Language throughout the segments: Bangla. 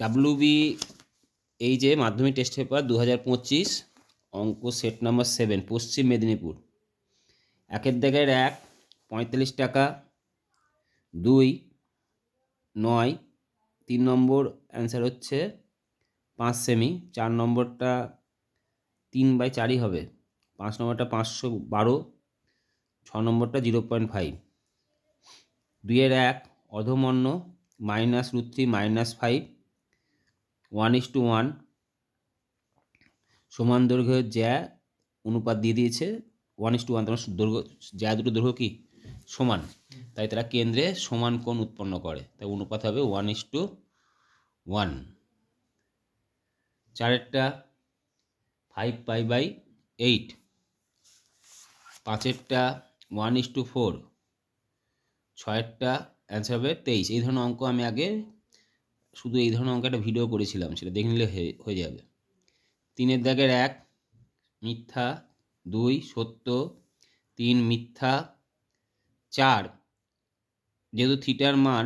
ডাব্লিউবি এই যে মাধ্যমিক টেস্ট পেপার 2025 অঙ্ক সেট নাম্বার 7 পশ্চিম মেদিনীপুর। 1 দাগের 1 45 টাকা, 2 9, 3 নম্বর অ্যান্সার হচ্ছে 5 সেমি, 4 নম্বরটা 3/4 হবে, 5 নম্বরটা 512, 6 নম্বরটা 0.5। 2 এর 1 অধমন্য -√3 -5 1:1 সমান দৈর্ঘ্যের জ্যা অনুপাত দিয়ে দিয়েছে 1:1। তোমার দৈর্ঘ্য জ্যা দুটো দৈর্ঘ্য কি সমান, তাই তারা কেন্দ্রে সমান কোণ উৎপন্ন করে, তাই অনুপাত হবে 1:1। 4এরটা 5π/8, 5এরটা 1:4, 6এরটা অ্যান্সার হবে 23। এই ধরনের অঙ্ক আমি আগে শুধু এই ধরনের অঙ্ক একটা ভিডিও করেছিলাম, সেটা দেখে নিলে হয়ে যাবে। 3 দাগের 1 মিথ্যা, 2 সত্য, 3 মিথ্যা, 4 যেহেতু থিটার মান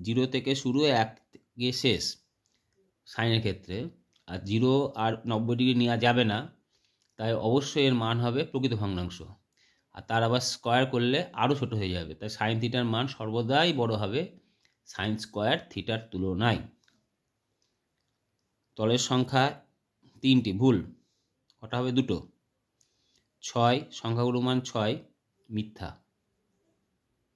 0 থেকে শুরু 1 থেকে শেষ সাইনের ক্ষেত্রে, আর 0 আর 90 ডিগ্রি নেওয়া যাবে না, তাই অবশ্যই এর মান হবে প্রকৃত ভগ্নাংশ, আর তার আবার স্কয়ার করলে আরও ছোট হয়ে যাবে, তাই সাইন থিটার মান সর্বদাই বড় হবে সাইন স্কয়ার থিটার তুলনায়। তলের সংখ্যা 3টি, ভুল, কটা হবে 2টো। 6 সংখ্যাগুলো মান 6 মিথ্যা।